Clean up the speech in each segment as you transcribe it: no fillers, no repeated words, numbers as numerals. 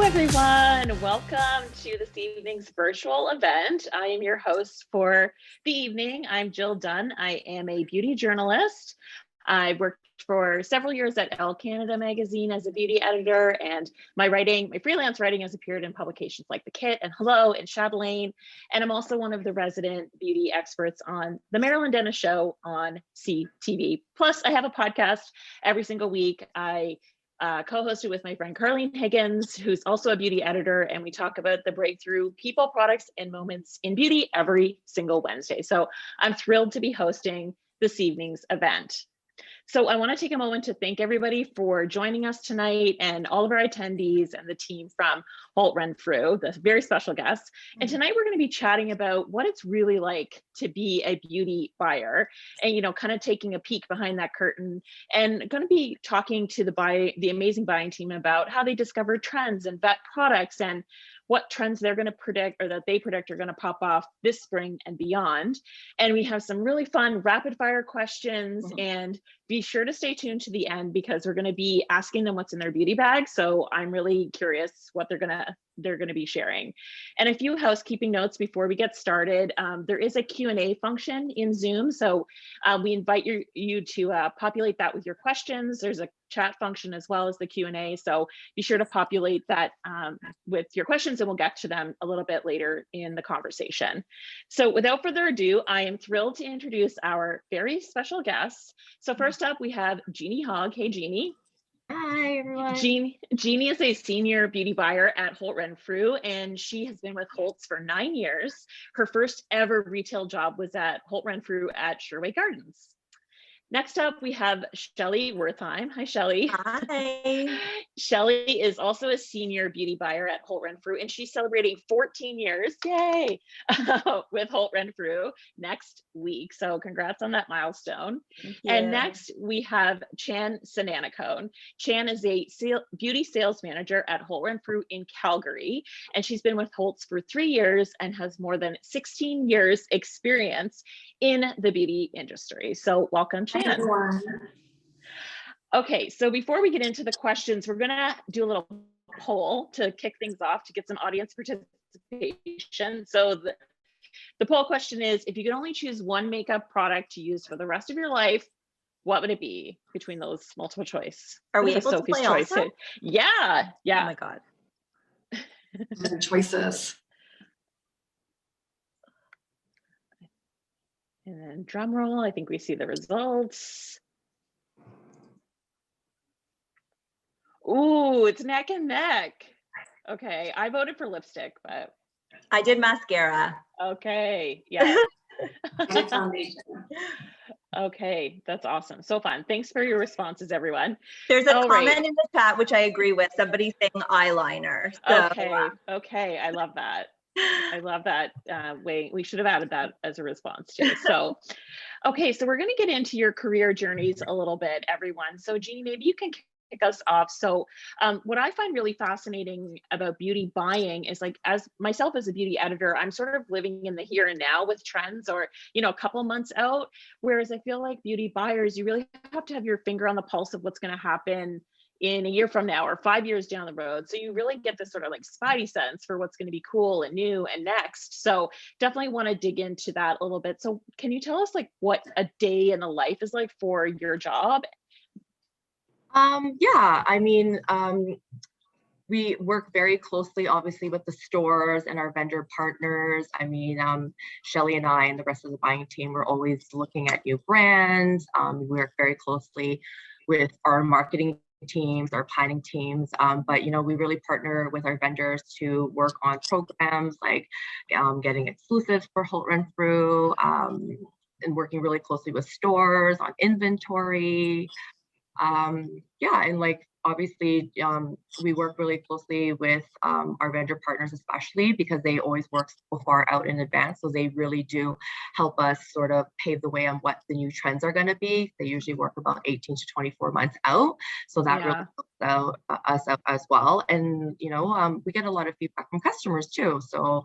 everyone. Welcome to this evening's virtual event. I am your host for the evening. I'm Jill Dunn. I am a beauty journalist. I worked for several years at Elle Canada magazine as a beauty editor, and my freelance writing has appeared in publications like The Kit and Hello and Chatelaine. And I'm also one of the resident beauty experts on The Marilyn Dennis Show on CTV. Plus, I have a podcast every single week. I co-hosted with my friend Carlene Higgins, who's also a beauty editor, and we talk about the breakthrough people, products, and moments in beauty every single Wednesday. So I'm thrilled to be hosting this evening's event. So I want to take a moment to thank everybody for joining us tonight, and all of our attendees and the team from Holt Renfrew, the very special guests. And tonight we're going to be chatting about what it's really like to be a beauty buyer, and kind of taking a peek behind that curtain, and going to be talking to the amazing buying team about how they discover trends and vet products, and what trends they're going to predict, or that they predict are going to pop off this spring and beyond. And we have some really fun rapid fire questions, and be sure to stay tuned to the end because we're going to be asking them what's in their beauty bag. So I'm really curious what they're going to be sharing. And a few housekeeping notes before we get started. There is a Q&A function in Zoom. So we invite you to populate that with your questions. There's a chat function as well as the Q&A. So be sure to populate that with your questions, and we'll get to them a little bit later in the conversation. So without further ado, I am thrilled to introduce our very special guests. So first up, we have Jeannie Hogg. Hey, Jeannie. Hi, everyone. Jeannie is a senior beauty buyer at Holt Renfrew, and she has been with Holt's for 9 years. Her first ever retail job was at Holt Renfrew at Sherway Gardens. Next up, we have Shelley Wertheim. Hi, Shelley. Hi. Shelley is also a senior beauty buyer at Holt Renfrew, and she's celebrating 14 years, yay, with Holt Renfrew next week. So congrats on that milestone. And next, we have Chan Sananacone. Chan is a beauty sales manager at Holt Renfrew in Calgary, and she's been with Holt's for 3 years and has more than 16 years experience in the beauty industry. So welcome, Chan. Okay, so before we get into the questions, we're going to do a little poll to kick things off to get some audience participation. So the poll question is, if you could only choose one makeup product to use for the rest of your life, what would it be between those multiple choice? Are we able Sophie's to play choice also? Yeah. Oh my God. Choices. And then drum roll, I think we see the results. Ooh, it's neck and neck. Okay, I voted for lipstick, but. I did mascara. Okay, yeah. Foundation. Okay, that's awesome. So fun. Thanks for your responses, everyone. There's a comment in the chat, which I agree with. Somebody saying eyeliner. So. Okay, I love that. I love that. We should have added that as a response too. So, okay, so we're going to get into your career journeys a little bit, everyone. So Jeannie, maybe you can kick us off. So what I find really fascinating about beauty buying is, like, as myself as a beauty editor, I'm sort of living in the here and now with trends, or, a couple months out. Whereas I feel like beauty buyers, you really have to have your finger on the pulse of what's going to happen in a year from now or 5 years down the road. So you really get this sort of like spidey sense for what's going to be cool and new and next. So definitely want to dig into that a little bit. So can you tell us, like, what a day in the life is like for your job? Yeah, I mean, we work very closely, obviously, with the stores and our vendor partners. I mean, Shelley and I and the rest of the buying team, we're always looking at new brands. We work very closely with our marketing teams, our planning teams, but we really partner with our vendors to work on programs like getting exclusives for Holt Renfrew, and working really closely with stores on inventory. Yeah, and like obviously we work really closely with our vendor partners, especially because they always work so far out in advance. So they really do help us sort of pave the way on what the new trends are going to be. They usually work about 18 to 24 months out. So that really helps us out as well. And, we get a lot of feedback from customers too. So,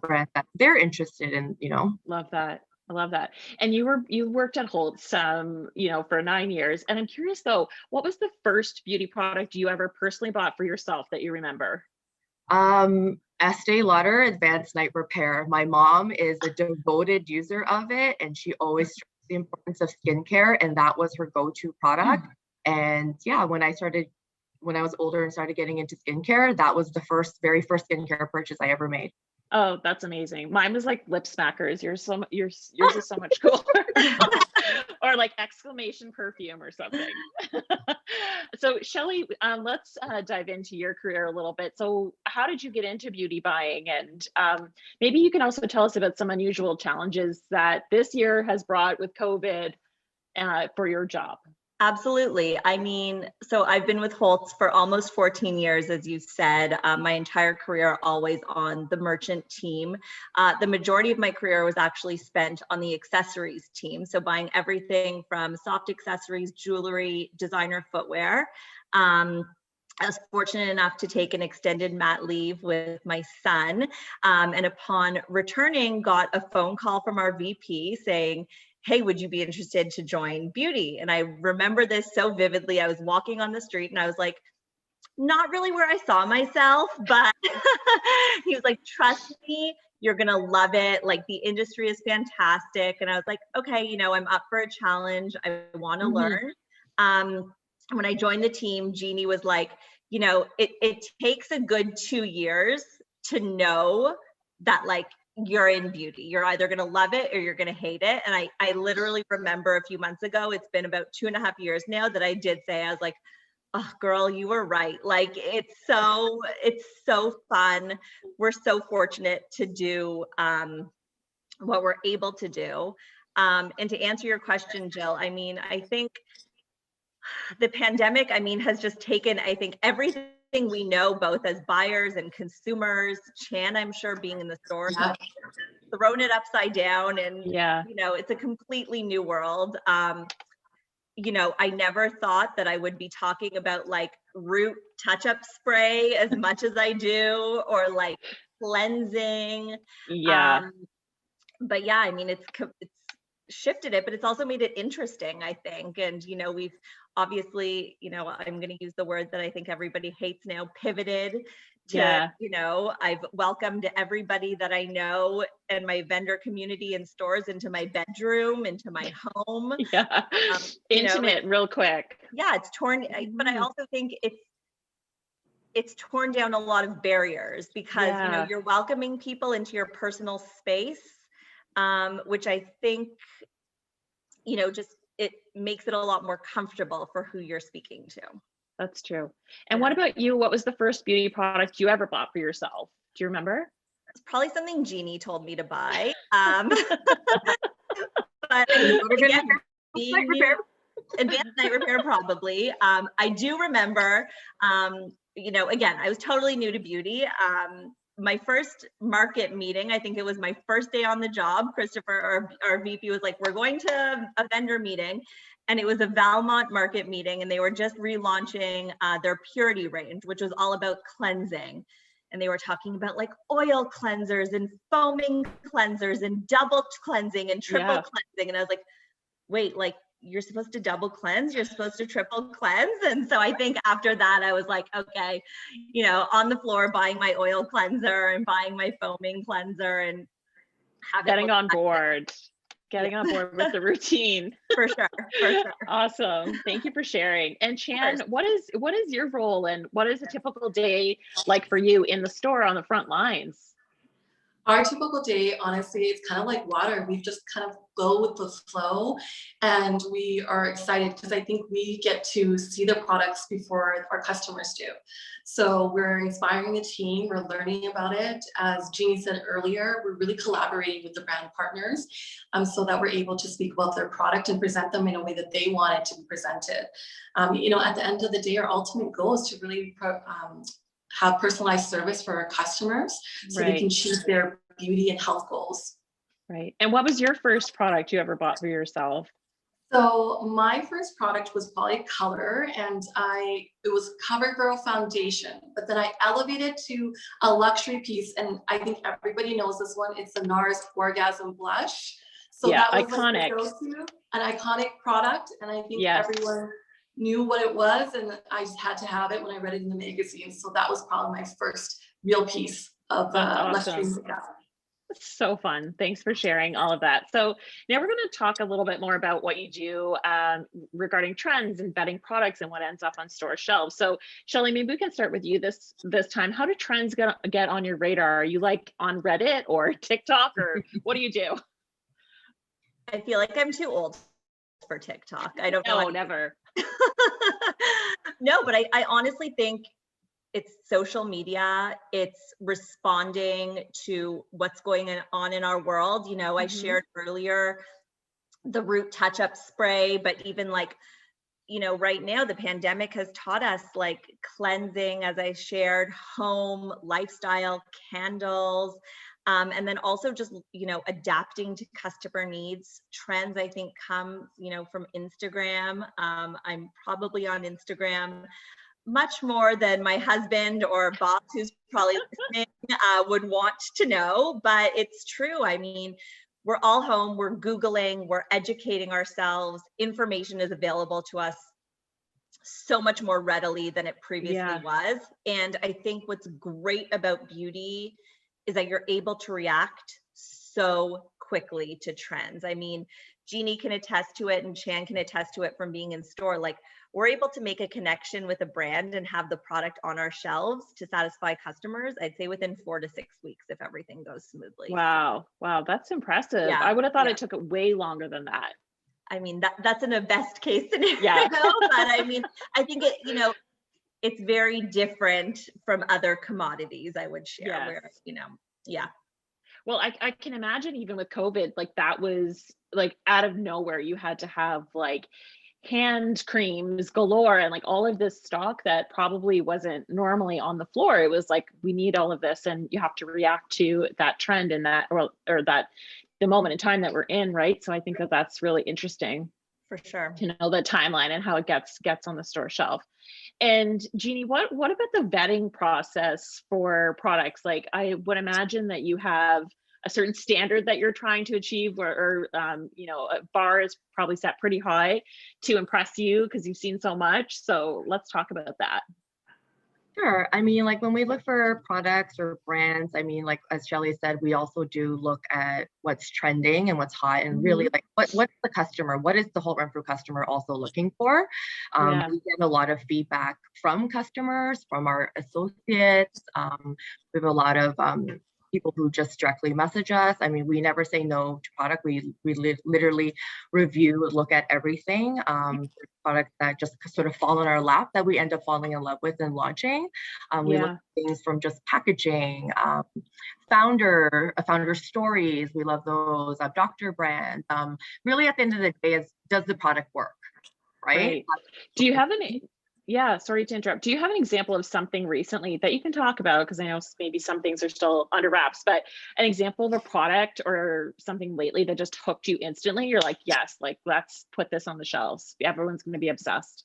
brands that they're interested in, Love that. I love that. And you worked at Holt's, for 9 years. And I'm curious though, what was the first beauty product you ever personally bought for yourself that you remember? Estee Lauder Advanced Night Repair. My mom is a devoted user of it, and she always stresses the importance of skincare, and that was her go-to product. And yeah, when I was older and started getting into skincare, that was the very first skincare purchase I ever made. Oh, that's amazing. Mine was like lip smackers. Yours is so much cooler. Or like exclamation perfume or something. So Shelley, let's dive into your career a little bit. So how did you get into beauty buying? And maybe you can also tell us about some unusual challenges that this year has brought with COVID for your job. Absolutely. I mean, so I've been with Holtz for almost 14 years, as you said, my entire career always on the merchant team. The majority of my career was actually spent on the accessories team. So buying everything from soft accessories, jewelry, designer footwear. I was fortunate enough to take an extended mat leave with my son. And upon returning, got a phone call from our VP saying, hey, would you be interested to join beauty? And I remember this so vividly. I was walking on the street and I was like, not really where I saw myself, but he was like, trust me, you're going to love it. Like the industry is fantastic. And I was like, okay, you know, I'm up for a challenge. I want to learn. When I joined the team, Jeannie was like, you know, it takes a good 2 years to know that like, you're in beauty. You're either going to love it or you're going to hate it. And I literally remember a few months ago, it's been about 2.5 years now that I did say, I was like, oh girl, you were right. Like it's so fun. We're so fortunate to do what we're able to do. And to answer your question, Jill, I mean, I think the pandemic, I mean, has just taken, I think, everything we know, both as buyers and consumers. Chan, I'm sure, being in the store, thrown it upside down, and you know, it's a completely new world. You know, I never thought that I would be talking about like root touch-up spray as much as I do, or like cleansing. But yeah, I mean, it's shifted it, but it's also made it interesting, I think. And, you know, we've obviously, you know, I'm going to use the word that I think everybody hates now, pivoted to, you know, I've welcomed everybody that I know and my vendor community and stores into my bedroom, into my home. Intimate, real quick. Yeah, it's torn, but I also think it's torn down a lot of barriers because, you know, you're welcoming people into your personal space. Which I think, you know, just it makes it a lot more comfortable for who you're speaking to. That's true. And what about you? What was the first beauty product you ever bought for yourself? Do you remember? It's probably something Jeannie told me to buy. But again, advanced night repair probably. I do remember, you know, again, I was totally new to beauty. My first market meeting, I think it was my first day on the job, Christopher, our VP, was like, we're going to a vendor meeting. And it was a Valmont market meeting, and they were just relaunching their purity range, which was all about cleansing. And they were talking about like oil cleansers and foaming cleansers and double cleansing and triple cleansing. And I was like, wait, like, you're supposed to double cleanse, you're supposed to triple cleanse. And so I think after that, I was like, okay, you know, on the floor buying my oil cleanser and buying my foaming cleanser and getting on board with the routine. For sure. Awesome. Thank you for sharing. And Chan, what is your role and what is a typical day like for you in the store on the front lines? Our typical day, honestly, it's kind of like water. We just kind of go with the flow, and we are excited because I think we get to see the products before our customers do. So we're inspiring the team, we're learning about it. As Jeannie said earlier, we're really collaborating with the brand partners so that we're able to speak about their product and present them in a way that they want it to be presented. You know, at the end of the day, our ultimate goal is to really have personalized service for our customers so they can achieve their beauty and health goals. Right. And what was your first product you ever bought for yourself? So my first product was probably color, and it was CoverGirl foundation, but then I elevated to a luxury piece, and I think everybody knows this one. It's the NARS Orgasm Blush. So that was iconic. Like an iconic product, and I think everyone knew what it was, and I just had to have it when I read it in the magazine. So that was probably my first real piece of That's luxury awesome. makeup. It's so fun. Thanks for sharing all of that. So now we're going to talk a little bit more about what you do regarding trends and vetting products and what ends up on store shelves. So Shelley, maybe we can start with you this time. How do trends get on your radar? Are you like on Reddit or TikTok, or what do you do? I feel like I'm too old for TikTok. I don't know. No, never. No, but I honestly think it's social media. It's responding to what's going on in our world. You know, I shared earlier the Root touch-up spray, but even like, you know, right now the pandemic has taught us like cleansing, as I shared, home, lifestyle, candles, and then also just, you know, adapting to customer needs. Trends, I think, come, you know, from Instagram. I'm probably on Instagram much more than my husband or boss, who's probably listening, would want to know, but it's true. I mean, we're all home, we're Googling, we're educating ourselves. Information is available to us so much more readily than it previously was. And I think what's great about beauty is that you're able to react so quickly to trends. I mean, Jeannie can attest to it and Chan can attest to it from being in store. Like, we're able to make a connection with a brand and have the product on our shelves to satisfy customers, I'd say within 4 to 6 weeks, if everything goes smoothly. Wow. Wow. That's impressive. Yeah, I would have thought it took it way longer than that. I mean, that's in a best case scenario, Yeah. but I mean, I think it, you know, it's very different from other commodities, I would share, where, you know, Well, I can imagine even with COVID, like that was like out of nowhere, you had to have like hand creams galore and like all of this stock that probably wasn't normally on the floor. It was like, we need all of this, and you have to react to that trend and that, or that the moment in time that we're in, right? So I think that that's really interesting for sure to know the timeline and how it gets on the store shelf. And Jeannie, what about the vetting process for products? Like, I would imagine that you have a certain standard that you're trying to achieve, or you know, a bar is probably set pretty high to impress you because you've seen so much. So let's talk about that. Sure. I mean, like when we look for products or brands, I mean, like as Shelley said, we also do look at what's trending and what's hot, and really like what's the customer, what is the whole run through customer also looking for? We get a lot of feedback from customers, from our associates. We have a lot of people who just directly message us. I mean, we never say no to product. We literally review, look at everything. Products that just sort of fall in our lap that we end up falling in love with and launching. We look at things from just packaging, founder stories. We love those. Doctor brands. Really, at the end of the day, is does the product work, right? Do you have any? Yeah, sorry to interrupt. Do you have an example of something recently that you can talk about? Because I know maybe some things are still under wraps, but an example of a product or something lately that just hooked you instantly. You're like, yes, like let's put this on the shelves. Everyone's going to be obsessed.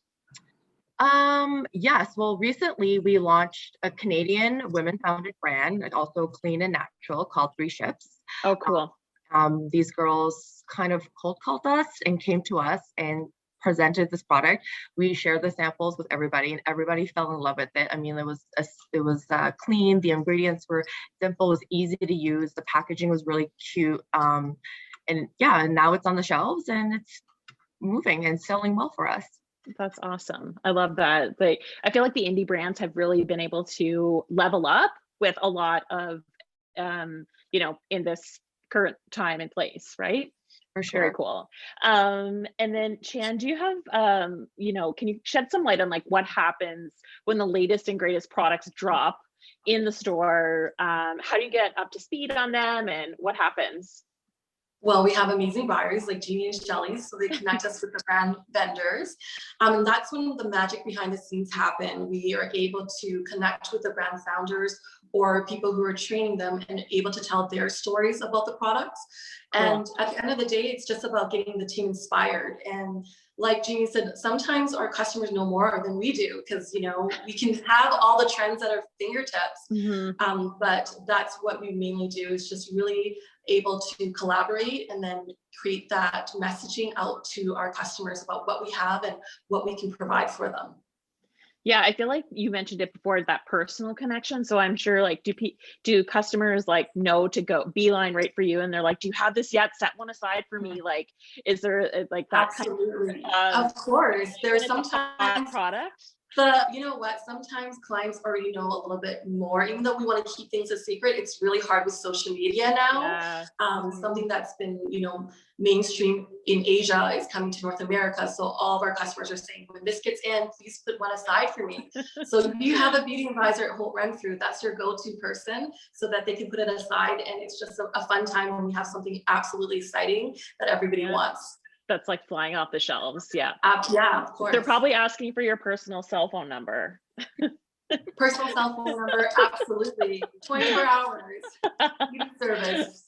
Yes. Well, recently we launched a Canadian women-founded brand, and also clean and natural, called 3 Ships. Oh, cool. These girls kind of cold called us and came to us and presented this product. We shared the samples with everybody, and everybody fell in love with it. I mean, it was clean. The ingredients were simple. It was easy to use. The packaging was really cute. And now it's on the shelves and it's moving and selling well for us. That's awesome. I love that. I feel like the indie brands have really been able to level up with a lot of, you know, in this current time and place, right? For sure. Very cool. And then Chan, do you have, you know, can you shed some light on like what happens when the latest and greatest products drop in the store? How do you get up to speed on them, and what happens? Well, we have amazing buyers like Jeannie and Shelley, so they connect us with the brand vendors. And that's when the magic behind the scenes happen. We are able to connect with the brand founders or people who are training them and able to tell their stories about the products. And at the end of the day, it's just about getting the team inspired. And like Jeannie said, sometimes our customers know more than we do, because, you know, we can have all the trends at our fingertips. But that's what we mainly do, is just really able to collaborate and then create that messaging out to our customers about what we have and what we can provide for them. Yeah, I feel like you mentioned it before, that personal connection. So I'm sure like do customers like know to go beeline right for you and they're like, do you have this yet? Set one aside for me. Like, is there like that Absolutely. kind Of course. There's that sometimes product? you know what, sometimes clients already know a little bit more, even though we want to keep things a secret. It's really hard with social media now. Yeah. Something that's been, you know, mainstream in Asia is coming to North America. So all of our customers are saying, when this gets in, please put one aside for me. So if you have a beauty advisor at Holt Renfrew, that's your go-to person so that they can put it aside. And it's just a fun time when we have something absolutely exciting that everybody wants. That's like flying off the shelves. Yeah. Yeah, of course. They're probably asking for your personal cell phone number. Personal cell phone number, absolutely. 24 hours. Service.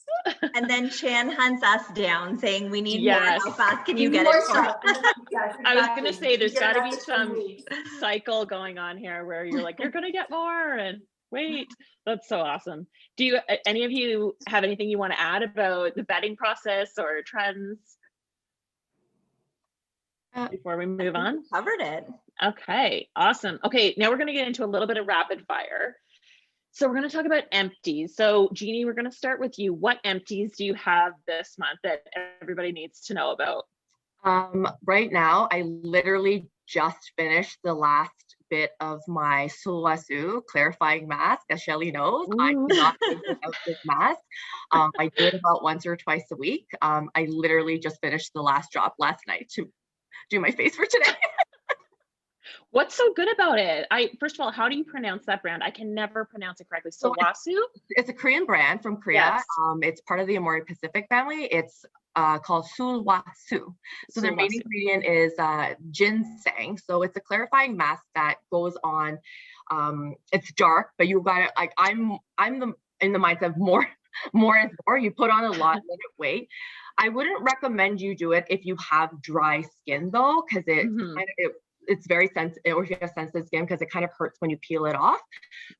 And then Chan hunts us down saying, we need more. Yes. How fast can you Need get more it for us? stuff. Yes, I was exactly. gonna say there's You get got to a be message from some me. cycle going on here where you're like, you're gonna get more and wait. That's so awesome. Do you any of you have anything you want to add about the vetting process or trends before we move on? Covered it. Okay, awesome. Okay, now we're going to get into a little bit of rapid fire. So we're going to talk about empties. So Jeannie, we're going to start with you. What empties do you have this month that everybody needs to know about? Right now, I literally just finished the last bit of my Sulwasu clarifying mask. As Shelley knows, I cannot live without this mask. I do it about once or twice a week. I literally just finished the last drop last night to do my face for today. What's so good about it? First of all, how do you pronounce that brand? I can never pronounce it correctly. So Sulwasu? It's a Korean brand from Korea. Yes. It's part of the Amore Pacific family. It's called Sulwasu. So their main ingredient is ginseng. So it's a clarifying mask that goes on. It's dark, but you got it. Like I'm in the mindset of more is more. You put on a lot, let it wait. I wouldn't recommend you do it if you have dry skin though, because it's very sensitive, or if you have sensitive skin, because it kind of hurts when you peel it off.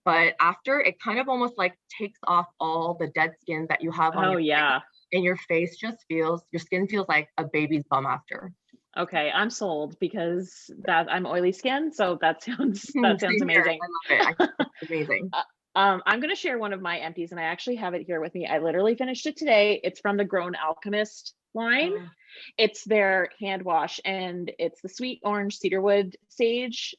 But after, it kind of almost like takes off all the dead skin that you have on your face, and your face just feels, your skin feels like a baby's bum after. Okay, I'm sold because I'm oily skin, so that sounds amazing. I love it. It's amazing. I'm going to share one of my empties, and I actually have it here with me. I literally finished it today. It's from the Grown Alchemist line. It's their hand wash, and it's the sweet orange cedarwood sage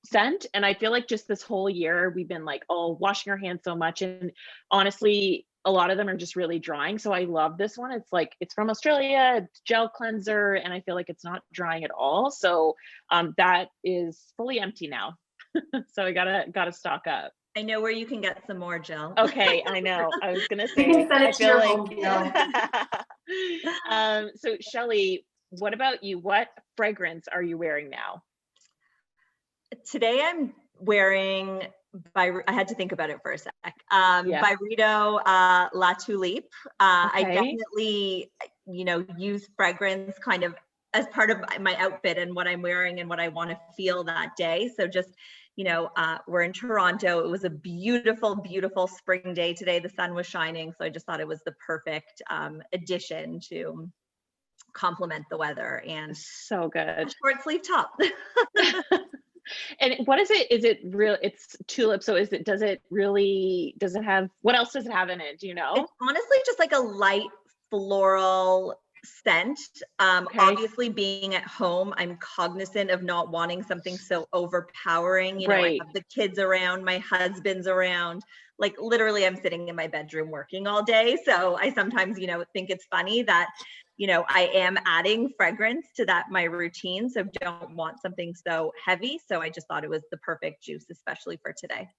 scent. And I feel like just this whole year we've been like, oh, washing our hands so much, and honestly a lot of them are just really drying. So I love this one. It's like, it's from Australia, it's gel cleanser, and I feel like it's not drying at all. So that is fully empty now. So I gotta stock up. I know where you can get some more, Jill. Okay, I know. I was gonna say, You can send it I to feel your like home. So Shelley, what about you? What fragrance are you wearing now? Today I'm wearing I had to think about it for a sec. Byredo La Tulipe. I definitely, use fragrance kind of as part of my outfit and what I'm wearing and what I want to feel that day. So just, we're in Toronto. It was a beautiful, beautiful spring day today. The sun was shining. So I just thought it was the perfect addition to complement the weather. And so good. A short sleeve top. And what is it? Is it real? It's tulip. So does it have, what else does it have in it? Do you know? It's honestly just like a light floral scent. Obviously being at home, I'm cognizant of not wanting something so overpowering. I have the kids around, my husband's around, like literally I'm sitting in my bedroom working all day. So I sometimes, think it's funny that, I am adding fragrance to my routine. So don't want something so heavy. So I just thought it was the perfect juice, especially for today.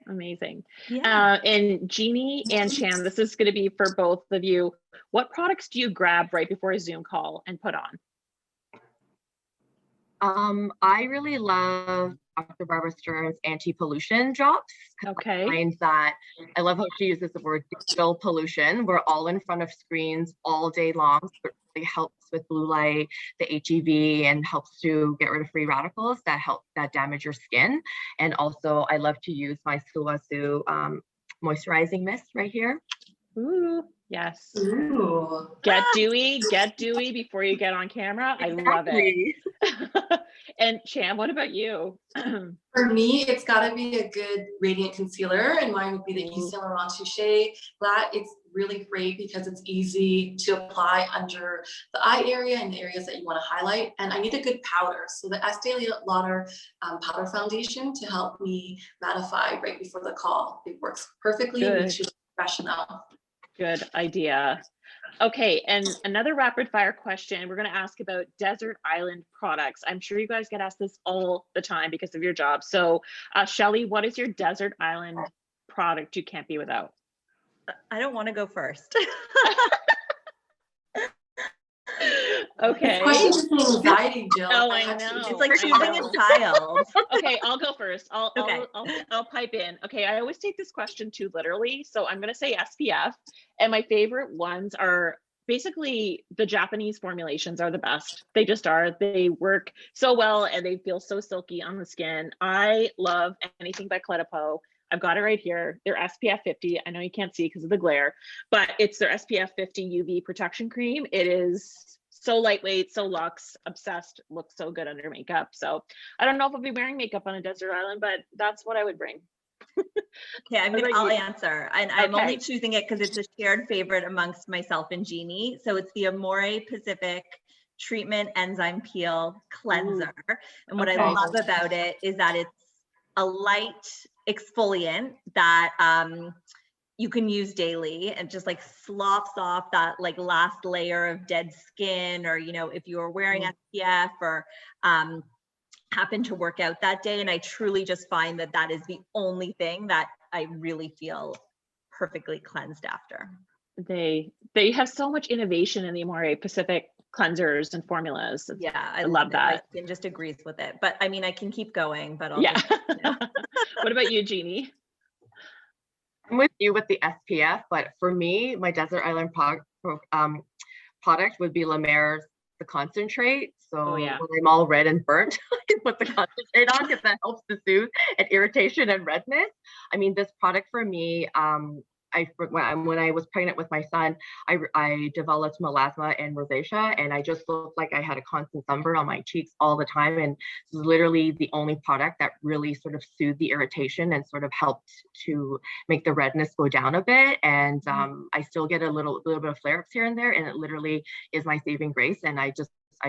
Amazing. Yeah. And Jeannie and Chan, this is going to be for both of you. What products do you grab right before a Zoom call and put on? I really love Dr. Barbara Stern's anti-pollution drops. Okay. That I love how she uses the word digital pollution. We're all in front of screens all day long. So it really helps with blue light, the HEV, and helps to get rid of free radicals that damage your skin. And also I love to use my Sulwasu moisturizing mist right here. Ooh, Yes. Ooh. Get dewy before you get on camera. I love it. And Cham, what about you? For me, it's got to be a good radiant concealer, and mine would be the Yves Saint Laurent Touche. That it's really great because it's easy to apply under the eye area and the areas that you want to highlight. And I need a good powder, so the Estee Lauder powder foundation to help me mattify right before the call. It works perfectly. It makes you look professional. Good idea. Okay, and another rapid fire question. We're going to ask about desert island products. I'm sure you guys get asked this all the time because of your job. So, Shelley, what is your desert island product you can't be without? I don't want to go first. Okay. Question is anxiety, Jill. Oh, I know. It's like choosing a child. Okay, I'll go first. I'll pipe in. Okay, I always take this question too literally, so I'm going to say SPF. And my favorite ones are basically the Japanese formulations are the best. They just are. They work so well and they feel so silky on the skin. I love anything by Clé de Peau. I've got it right here. They're SPF 50. I know you can't see because of the glare, but it's their SPF 50 UV protection cream. It is so lightweight, so luxe, obsessed, looks so good under makeup. So I don't know if I'll be wearing makeup on a desert island, but that's what I would bring. Okay, I'll answer. And I'm only choosing it because it's a shared favorite amongst myself and Jeannie. So it's the Amore Pacific Treatment Enzyme Peel Cleanser. And what I love about it is that it's a light exfoliant that you can use daily and just like slops off that like last layer of dead skin, or, you know, if you were wearing SPF or happen to work out that day. And I truly just find that that is the only thing that I really feel perfectly cleansed after. They have so much innovation in the Amore Pacific cleansers and formulas. Yeah, I love that. My skin just agrees with it. But I mean, I can keep going, but I'll What about you, Jeannie? I'm with you with the SPF, but for me, my desert island product would be La Mer's the concentrate. So when I'm all red and burnt, I put the concentrate on because that helps to soothe and irritation and redness. I mean, this product for me, when I was pregnant with my son, I developed melasma and rosacea, and I just looked like I had a constant sunburn on my cheeks all the time. And this is literally the only product that really sort of soothed the irritation and sort of helped to make the redness go down a bit. And I still get a little bit of flare-ups here and there, and it literally is my saving grace. And I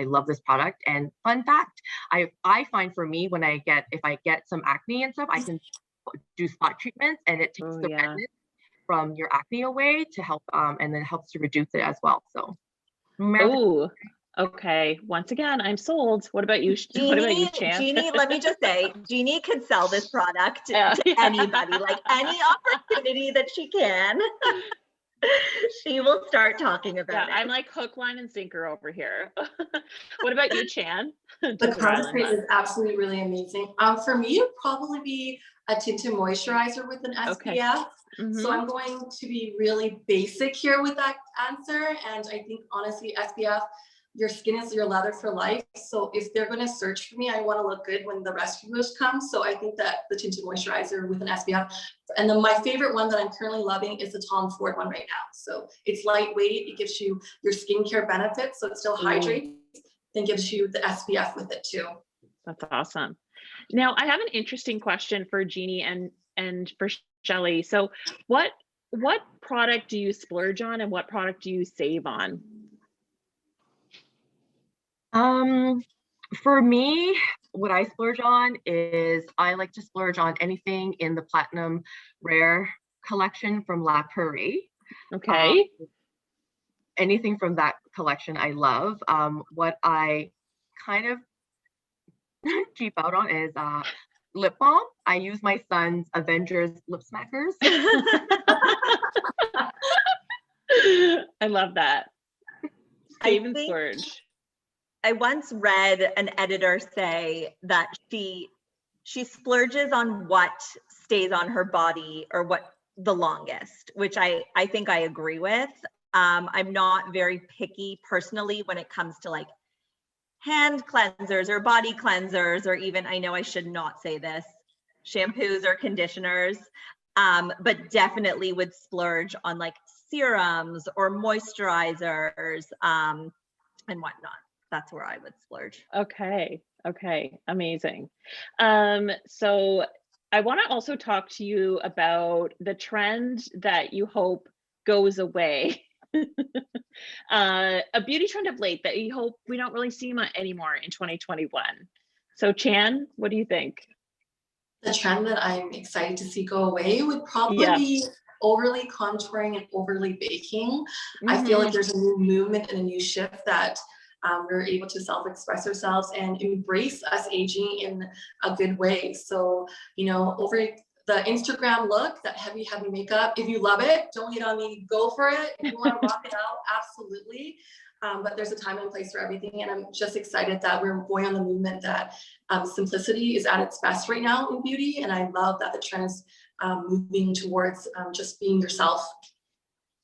love this product. And fun fact, I find for me, if I get some acne and stuff, I can do spot treatments, and it takes the redness from your acne away to help, and then helps to reduce it as well. So, okay. Once again, I'm sold. What about you? Jeannie, what about you, Chan? Jeannie, let me just say, Jeannie could sell this product to anybody, like any opportunity that she can. She will start talking about it. I'm like hook, line, and sinker over here. What about you, Chan? The concentrate is absolutely really amazing. For me, it would probably be a tinted moisturizer with an SPF. So I'm going to be really basic here with that answer. And I think honestly, SPF, your skin is your leather for life. So if they're going to search for me, I want to look good when the rescuers come. So I think that the tinted moisturizer with an SPF. And then my favorite one that I'm currently loving is the Tom Ford one right now. So it's lightweight. It gives you your skincare benefits. So it still hydrates and gives you the SPF with it too. That's awesome. Now I have an interesting question for Jeannie and for Shelley. So what product do you splurge on and what product do you save on? For me, what I splurge on is I like to splurge on anything in the Platinum Rare collection from La Prairie. Okay. Anything from that collection I love. What I kind of cheap out on is lip balm. I use my son's Avengers lip smackers. I love that. Save and splurge. I once read an editor say that she splurges on what stays on her body or what the longest, which I think I agree with. I'm not very picky personally when it comes to like hand cleansers or body cleansers, or even, I know I should not say this, shampoos or conditioners, but definitely would splurge on like serums or moisturizers and whatnot. That's where I would splurge. Okay. Okay. Amazing. So I want to also talk to you about the trend that you hope goes away. A beauty trend of late that you hope we don't really see much anymore in 2021. So Chan, what do you think? The trend that I'm excited to see go away would probably Yeah. be overly contouring and overly baking. I feel like there's a new movement and a new shift that we're able to self-express ourselves and embrace us aging in a good way. So, you know, over the Instagram look, that heavy makeup, if you love it, don't hate on me, go for it. If you want to rock it out, absolutely. But there's a time and place for everything. And I'm just excited that we're going on the movement that simplicity is at its best right now in beauty. And I love that the trend is moving towards just being yourself.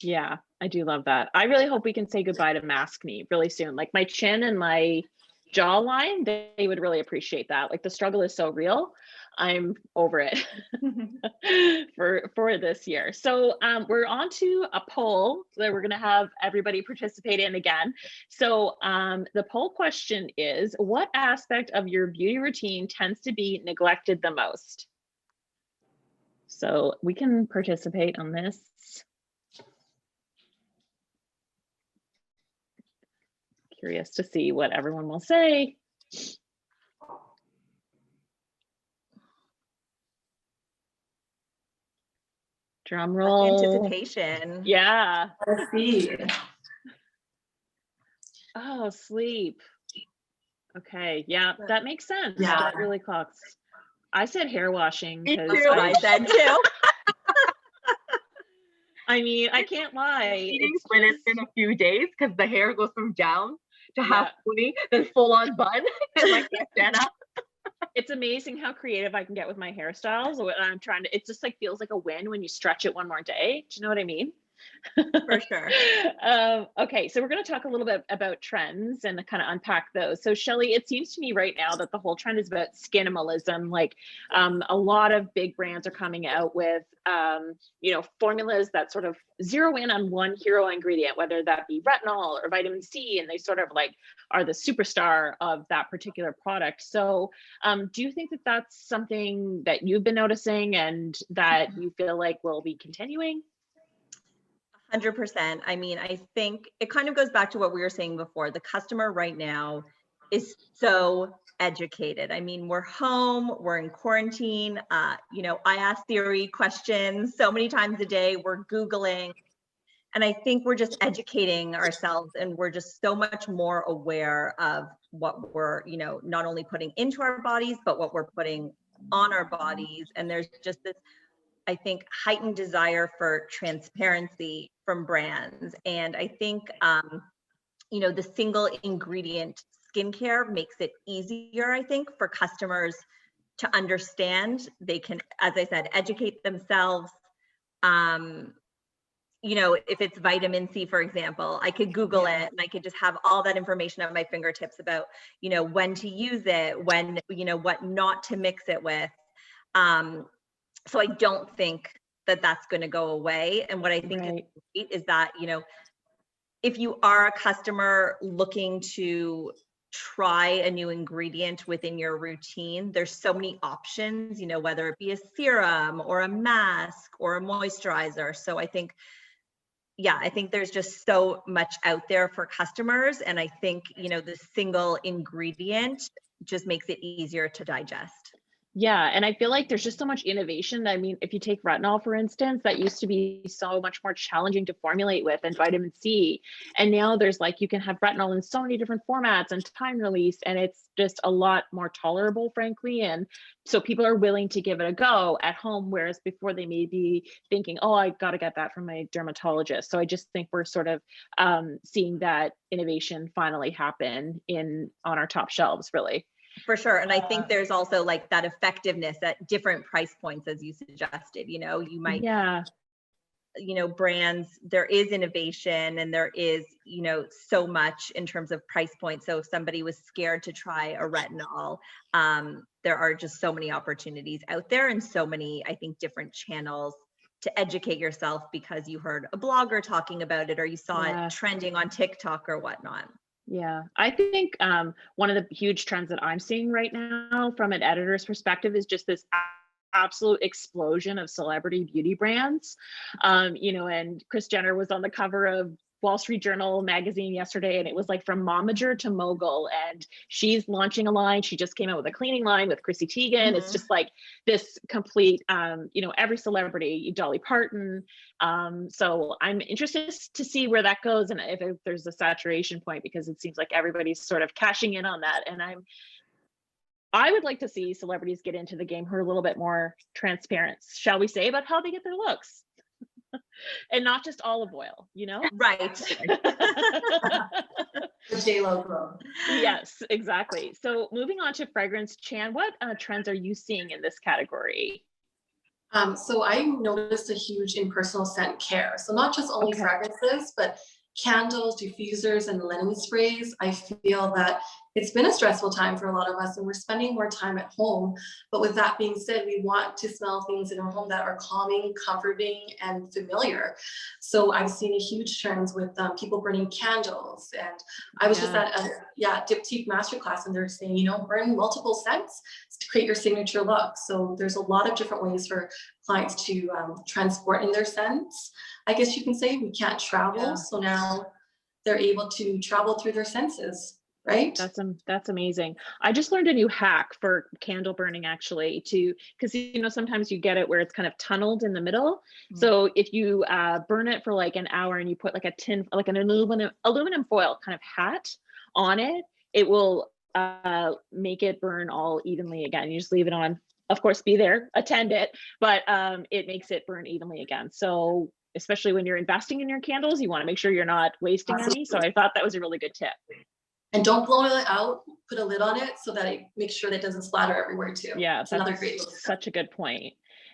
Yeah, I do love that. I really hope we can say goodbye to mask me really soon. Like my chin and my jawline, they would really appreciate that. Like the struggle is so real. I'm over it for this year. So we're on to a poll that we're going to have everybody participate in again. So the poll question is, what aspect of your beauty routine tends to be neglected the most? So we can participate on this. Curious to see what everyone will say. Drum roll. Anticipation. Yeah. Let's see. Oh, sleep. Okay. Yeah, that makes sense. Yeah. That really clocks. I said hair washing Me because too. I said too. I mean, I can't lie. Meetings when it's been a few days because the hair goes from down to half Yeah. pony, then full on bun. And like, yeah, stand up. It's amazing how creative I can get with my hairstyles. When I'm trying to, it just like feels like a win when you stretch it one more day. Do you know what I mean? For sure. Okay, so we're going to talk a little bit about trends and kind of unpack those. So Shelley, it seems to me right now that the whole trend is about skinimalism. Like a lot of big brands are coming out with, you know, formulas that sort of zero in on one hero ingredient, whether that be retinol or vitamin C, and they sort of like are the superstar of that particular product. So do you think that that's something that you've been noticing and that you feel like will be continuing? 100%. I mean, I think it kind of goes back to what we were saying before. The customer right now is so educated. I mean, we're home, we're in quarantine. You know, I ask Siri questions so many times a day. We're Googling. And I think we're just educating ourselves and we're just so much more aware of what we're, you know, not only putting into our bodies, but what we're putting on our bodies. And there's just this, I think, heightened desire for transparency from brands. And I think, you know, the single ingredient skincare makes it easier, I think, for customers to understand. They can, as I said, educate themselves. You know, if it's vitamin C, for example, I could Google it and I could just have all that information at my fingertips about, you know, when to use it, when, you know, what not to mix it with. So I don't think that that's going to go away. And what I think is great is that, you know, if you are a customer looking to try a new ingredient within your routine, there's so many options, you know, whether it be a serum or a mask or a moisturizer. So I think, yeah, I think there's just so much out there for customers. And I think, you know, the single ingredient just makes it easier to digest. Yeah, and I feel like there's just so much innovation. I mean, if you take retinol, for instance, that used to be so much more challenging to formulate with, and vitamin C. And now there's like, you can have retinol in so many different formats and time release, and it's just a lot more tolerable, frankly. And so people are willing to give it a go at home, whereas before they may be thinking, oh, I got to get that from my dermatologist. So I just think we're sort of seeing that innovation finally happen on our top shelves, really. For sure. And I think there's also like that effectiveness at different price points, as you suggested. You know, you might, you know, brands, there is innovation and there is, you know, so much in terms of price points. So if somebody was scared to try a retinol, there are just so many opportunities out there and so many, I think, different channels to educate yourself because you heard a blogger talking about it or you saw it trending on TikTok or whatnot? Yeah, I think one of the huge trends that I'm seeing right now from an editor's perspective is just this absolute explosion of celebrity beauty brands. You know, and Kris Jenner was on the cover of Wall Street Journal magazine yesterday, and it was like from momager to mogul, and she's launching a line. She just came out with a cleaning line with Chrissy Teigen. It's just like this complete, you know, every celebrity, Dolly Parton. So I'm interested to see where that goes and if there's a saturation point, because it seems like everybody's sort of cashing in on that. And I would like to see celebrities get into the game who are a little bit more transparent, shall we say, about how they get their looks. And not just olive oil, you know? Right. The J-Lo glow. Yes, exactly. So moving on to fragrance, Chan, what trends are you seeing in this category? So I noticed a huge impersonal scent care. So not just only fragrances, but candles, diffusers, and linen sprays. I feel that it's been a stressful time for a lot of us and we're spending more time at home. But with that being said, we want to smell things in our home that are calming, comforting, and familiar. So I've seen a huge trend with people burning candles. And I was just at a Diptyque masterclass and they're saying, you know, burn multiple scents to create your signature look. So there's a lot of different ways for clients to transport in their scents. I guess you can say we can't travel. So now they're able to travel through their senses. Right? That's amazing. I just learned a new hack for candle burning, actually, because you know sometimes you get it where it's kind of tunneled in the middle. So if you burn it for like an hour and you put like an aluminum foil kind of hat on it, it will make it burn all evenly again. You just leave it on. Of course, be there, attend it, but it makes it burn evenly again. So especially when you're investing in your candles, you want to make sure you're not wasting any. So I thought that was a really good tip. And don't blow it out, put a lid on it so that it makes sure that it doesn't splatter everywhere too. Yeah, that's another great such a good point.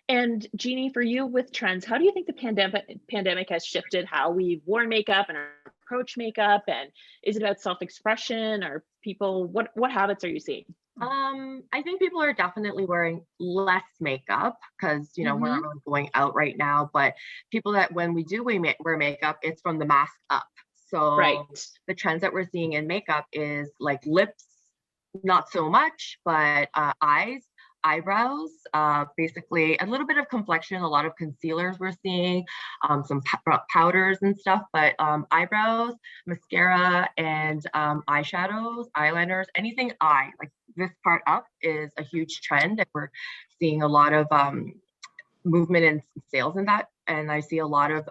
And Jeannie, for you with trends, how do you think the pandemic has shifted how we worn makeup and approach makeup? And is it about self-expression or people, what habits are you seeing? I think people are definitely wearing less makeup because, you know, we're not really going out right now, but people that when we do wear makeup, it's from the mask up. So the trends that we're seeing in makeup is like lips, not so much, but eyes, eyebrows, basically a little bit of complexion, a lot of concealers we're seeing, some powders and stuff, but eyebrows, mascara, and eyeshadows, eyeliners, anything eye, like this part up is a huge trend. And we're seeing a lot of movement and sales in that. And I see a lot of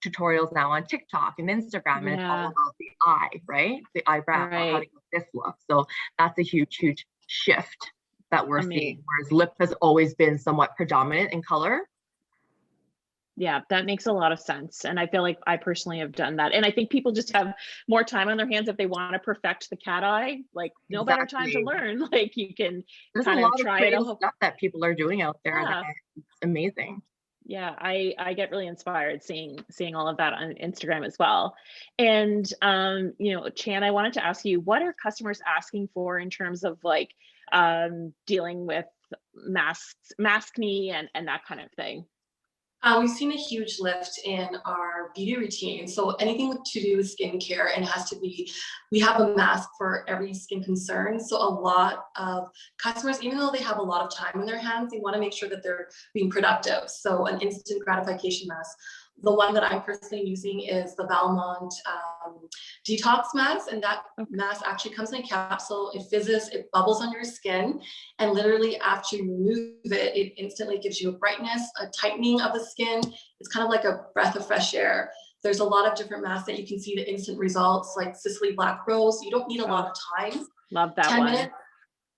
tutorials now on TikTok and Instagram, and it's all about the eye, right? The eyebrow, how to get this look. So that's a huge, huge shift that we're seeing, whereas lip has always been somewhat predominant in color. Yeah, that makes a lot of sense. And I feel like I personally have done that. And I think people just have more time on their hands if they want to perfect the cat eye, like no better time to learn. Like you can kind of try it. Stuff that people are doing out there. It's amazing. Yeah, I get really inspired seeing all of that on Instagram as well. And you know, Chan, I wanted to ask you, what are customers asking for in terms of like dealing with maskne and that kind of thing? We've seen a huge lift in our beauty routine. So anything to do with skincare, and it has to be, we have a mask for every skin concern. So a lot of customers, even though they have a lot of time in their hands, they want to make sure that they're being productive. So an instant gratification mask. The one that I'm personally using is the Valmont Detox mask, and that mask actually comes in a capsule. It fizzes, it bubbles on your skin, and literally after you remove it, it instantly gives you a brightness, a tightening of the skin. It's kind of like a breath of fresh air. There's a lot of different masks that you can see the instant results, like Sicily Black Rose. You don't need a lot of time. Love that 10 one. minutes.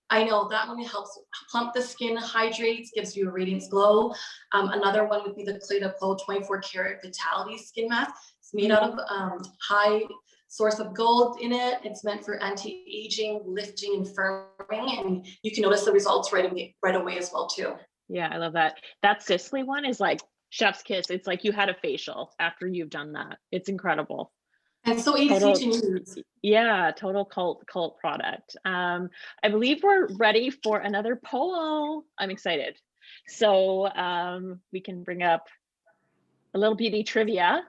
I know that one helps plump the skin, hydrates, gives you a radiance glow. Another one would be the Clé de Peau 24 karat Fatality skin mask. It's made out of high source of gold in it. It's meant for anti-aging, lifting, and firming, and you can notice the results right away as well too. Yeah, I love that. That Sicily one is like chef's kiss. It's like you had a facial after you've done that. It's incredible. And so easy to use. Yeah, total cult product. I believe we're ready for another poll. I'm excited. So we can bring up a little beauty trivia.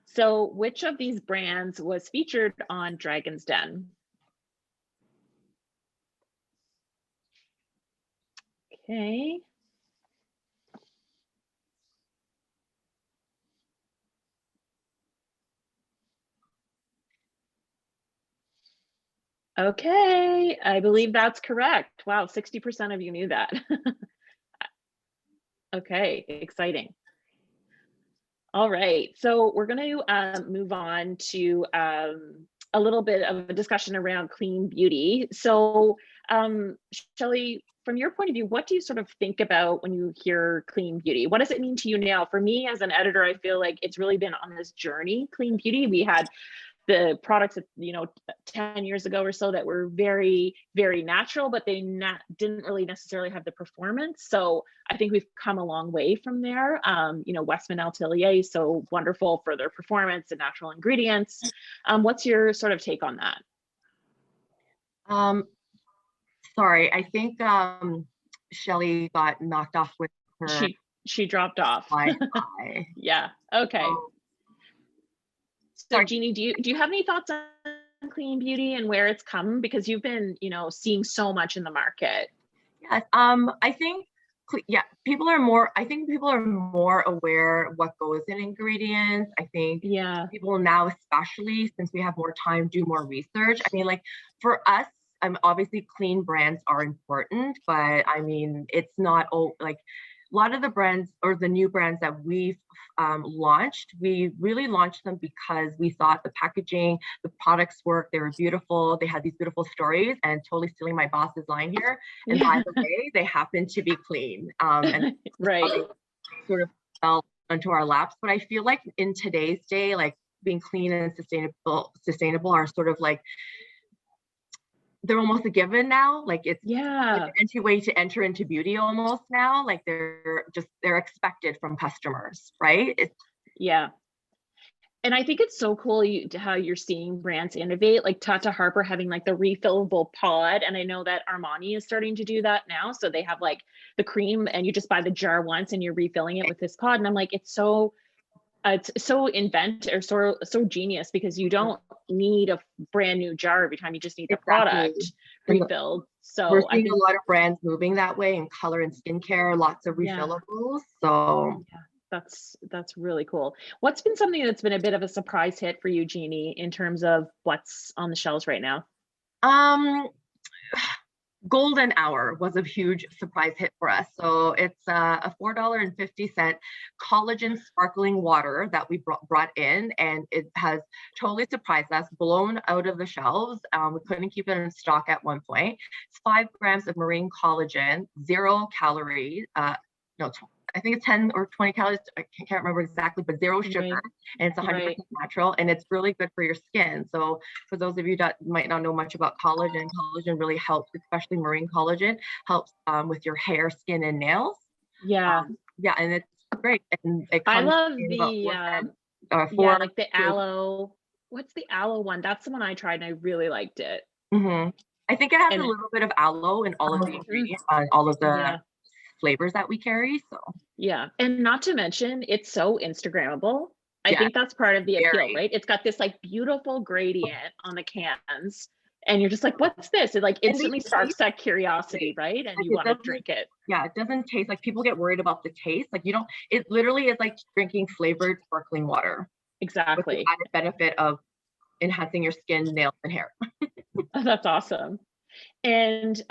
So which of these brands was featured on Dragon's Den? Okay. Okay, I believe that's correct. Wow, 60% of you knew that. Okay, exciting. All right, so we're going to move on to a little bit of a discussion around clean beauty. So, Shelley, from your point of view, what do you sort of think about when you hear clean beauty? What does it mean to you now? For me as an editor, I feel like it's really been on this journey, clean beauty. We had the products that, 10 years ago or so that were very, very natural, but they didn't really necessarily have the performance. So I think we've come a long way from there. Westman Atelier, so wonderful for their performance and natural ingredients. What's your sort of take on that? Sorry, I think Shelley got knocked off with her. She dropped off. Wi-Fi. Yeah. Okay. So Jeannie, do you have any thoughts on clean beauty and where it's come? Because you've been, seeing so much in the market. Yes. I think, people are more aware what goes in ingredients. I think people now, especially since we have more time, do more research. I mean, like for us, obviously clean brands are important, but I mean, it's not like a lot of the brands or the new brands that we've launched, we really launched them because we thought the packaging, the products worked, they were beautiful, they had these beautiful stories, and totally stealing my boss's line here. And by the way, they happen to be clean. And right. Sort of fell onto our laps. But I feel like in today's day, like being clean and sustainable are sort of like, they're almost a given now. Like it's an entryway to enter into beauty almost now. Like they're expected from customers, right? And I think it's so cool how you're seeing brands innovate, like Tata Harper having like the refillable pod. And I know that Armani is starting to do that now. So they have like the cream and you just buy the jar once and you're refilling it with this pod. And I'm like, it's so inventive or so genius, because you don't need a brand new jar every time. You just need the product refilled. So we're seeing a lot of brands moving that way in color and skincare, lots of refillables. So that's really cool. What's been something that's been a bit of a surprise hit for you, Jeannie, in terms of what's on the shelves right now? Golden Hour was a huge surprise hit for us. So it's a $4.50 collagen sparkling water that we brought in, and it has totally surprised us, blown out of the shelves. We couldn't keep it in stock at one point. It's 5 grams of marine collagen, 0 calories. I think it's 10 or 20 calories. I can't remember exactly, but 0 sugar, and it's 100% natural, and it's really good for your skin. So for those of you that might not know much about collagen really helps, especially marine collagen, helps with your hair, skin, and nails. And it's great. And it I comes love the the aloe. What's the aloe one? That's the one I tried and I really liked it. I think it has a little bit of aloe in all of the ingredients, on all of the flavors that we carry. So and not to mention, it's so Instagrammable. I think that's part of the appeal, right? It's got this like beautiful gradient on the cans, and you're just like, what's this? It like instantly sparks that curiosity, right? And you want to drink it. It doesn't taste like, people get worried about the taste. Like it literally is like drinking flavored sparkling water. Exactly. With the added benefit of enhancing your skin, nails, and hair. That's awesome. And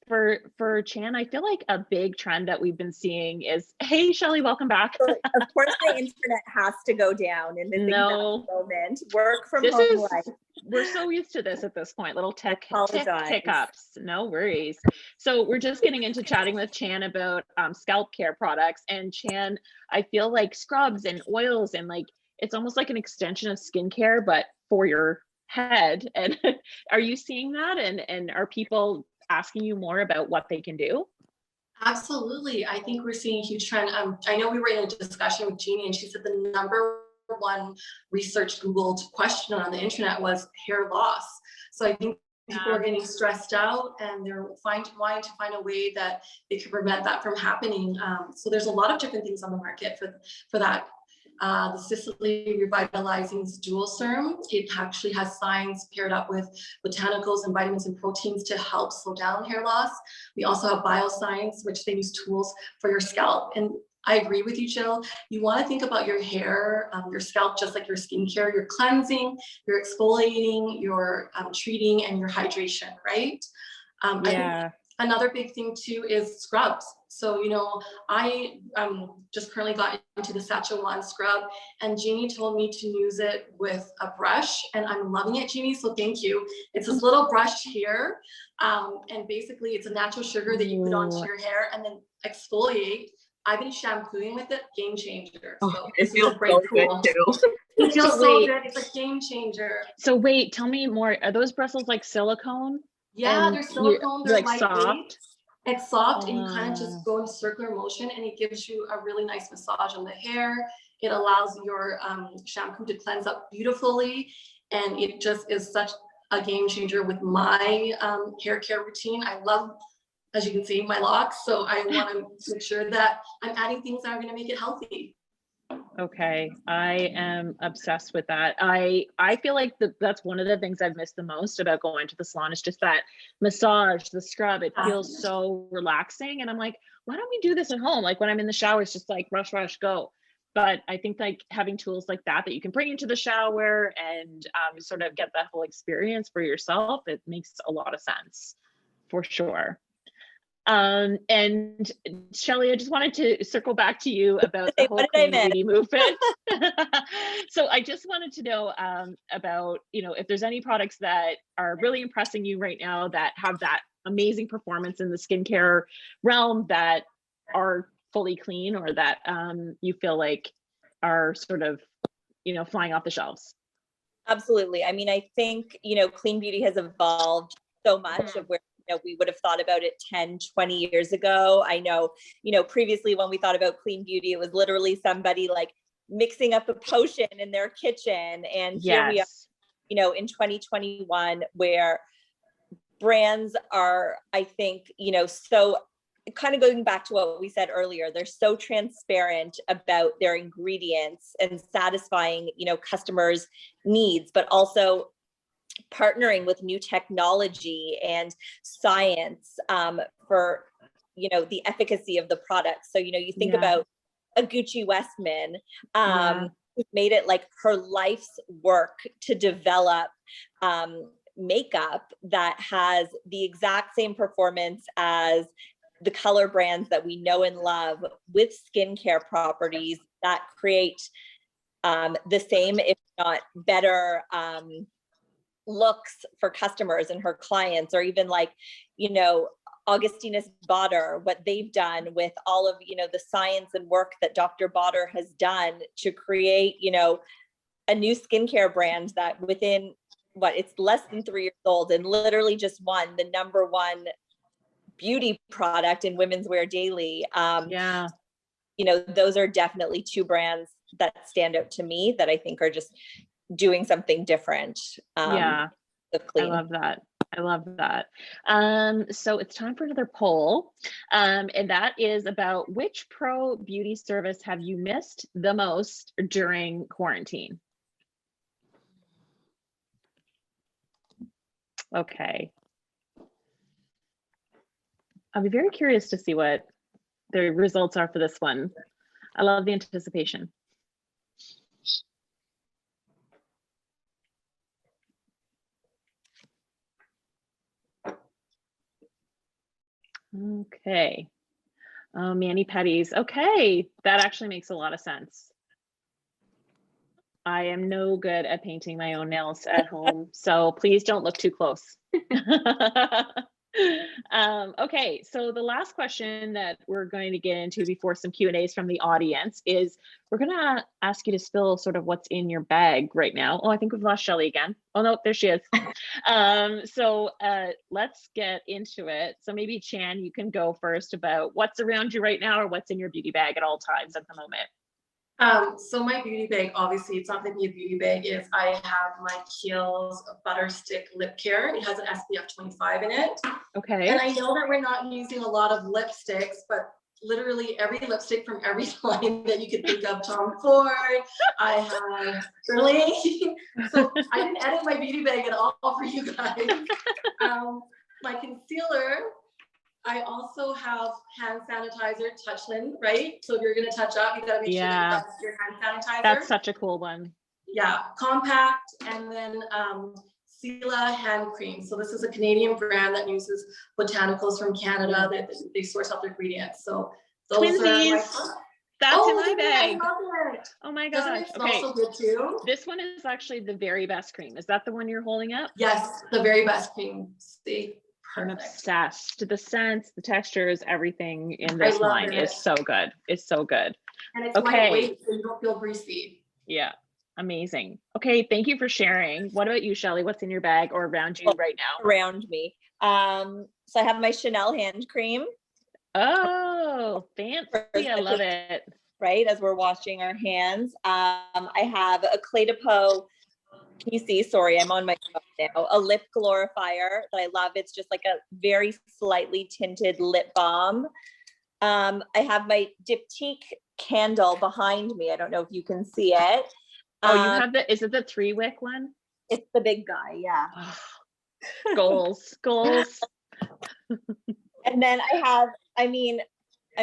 for Chan, I feel like a big trend that we've been seeing is, hey, Shelley, welcome back. Of course, the internet has to go down in this moment. Work from home life. We're so used to this at this point, little tech hiccups. No worries. So we're just getting into chatting with Chan about scalp care products. And Chan, I feel like scrubs and oils, and like, it's almost like an extension of skincare, but for your head. And are you seeing that? And are people asking you more about what they can do? Absolutely. I think we're seeing a huge trend. I know we were in a discussion with Jeannie, and she said the #1 research Googled question on the internet was hair loss. So I think people are getting stressed out, and they're wanting to find a way that they can prevent that from happening. So there's a lot of different things on the market for that. the Sicily Revitalizing Dual Serum. It actually has signs paired up with botanicals and vitamins and proteins to help slow down hair loss. We also have bioscience, which they use tools for your scalp. And I agree with you, Jill. You want to think about your hair, your scalp, just like your skincare. You're cleansing, you're exfoliating, you're treating, and your hydration, right? I think another big thing too is scrubs. So, you know, I just currently got into the Saskatchewan scrub, and Jeannie told me to use it with a brush, and I'm loving it, Jeannie, so thank you. It's this little brush here, and basically it's a natural sugar that you put onto your hair and then exfoliate. I've been shampooing with it, game changer. So it feels so good too. It feels so good. It's a game changer. So wait, tell me more. Are those bristles like silicone? Yeah, they're silicone. They're like lightweight. soft. It's soft, and you kind of just go in circular motion, and it gives you a really nice massage on the hair. It allows your shampoo to cleanse up beautifully, and it just is such a game changer with my hair care routine. I love, as you can see, my locks, so I want to make sure that I'm adding things that are going to make it healthy. Okay, I am obsessed with that. I feel like that's one of the things I've missed the most about going to the salon is just that massage, the scrub. It feels so relaxing, and I'm like, why don't we do this at home? Like when I'm in the shower, it's just like rush, rush, go. But I think like having tools like that you can bring into the shower and sort of get that whole experience for yourself, it makes a lot of sense for sure. And Shelley, I just wanted to circle back to you about the whole clean beauty movement. So I just wanted to know about, you know, if there's any products that are really impressing you right now that have that amazing performance in the skincare realm that are fully clean, or that you feel like are sort of, you know, flying off the shelves. Absolutely. I mean, I think, you know, clean beauty has evolved so much of where we would have thought about it 10, 20 years ago. I know, you know, previously when we thought about clean beauty, it was literally somebody like mixing up a potion in their kitchen. And here we are, you know, in 2021, where brands are, I think, you know, so kind of going back to what we said earlier, they're so transparent about their ingredients and satisfying, you know, customers' needs, but also partnering with new technology and science for, you know, the efficacy of the product. So, you know, you think about a Gucci Westman, who made it like her life's work to develop makeup that has the exact same performance as the color brands that we know and love, with skincare properties that create the same, if not better, looks for customers and her clients. Or even like, you know, Augustinus Bader, what they've done with all of, you know, the science and work that Dr. Bader has done to create, you know, a new skincare brand that within it's less than 3 years old, and literally just won the #1 beauty product in Women's Wear Daily. You know, those are definitely two brands that stand out to me that I think are just doing something different. I love that. I love that. So it's time for another poll. And that is about which pro beauty service have you missed the most during quarantine? Okay. I'll be very curious to see what the results are for this one. I love the anticipation. Okay. Oh, mani-pedis. Okay, that actually makes a lot of sense. I am no good at painting my own nails at home, so please don't look too close. Okay, so the last question that we're going to get into before some Q&As from the audience is, we're going to ask you to spill sort of what's in your bag right now. Oh, I think we've lost Shelley again. Oh no, there she is. So let's get into it. So maybe Chan, you can go first about what's around you right now, or what's in your beauty bag at all times at the moment. So my beauty bag, obviously it's not going to be a beauty bag, is I have my Kiehl's Butter Stick Lip Care. It has an SPF 25 in it. Okay. And I know that we're not using a lot of lipsticks, but literally every lipstick from every line that you could think of. Tom Ford, I have really, so I didn't edit my beauty bag at all for you guys. My concealer, I also have hand sanitizer, Touchland, right? So if you're gonna touch up, you gotta make sure that you got your hand sanitizer. That's such a cool one. Yeah, compact, and then Seala hand cream. So this is a Canadian brand that uses botanicals from Canada that they source out their ingredients. So those are my That's in my bag. I love it. Oh my Doesn't gosh. it smell so good too? This one is actually the very best cream. Is that the one you're holding up? Yes, the very best cream. See, I'm perfect. obsessed. The scents, the textures, everything in this line is so good. It's so good. And it's lightweight, so you don't feel greasy. Yeah. Amazing. Okay, thank you for sharing. What about you, Shelley? What's in your bag or around you right now? Around me. So I have my Chanel hand cream. Oh, fancy. I love it. Right, as we're washing our hands. I have a Clé de Peau PC, sorry, I'm on my phone now, a lip glorifier that I love. It's just like a very slightly tinted lip balm. I have my Diptyque candle behind me. I don't know if you can see it. Oh, you have is it the 3-wick one? It's the big guy, yeah. Goals. And then I'm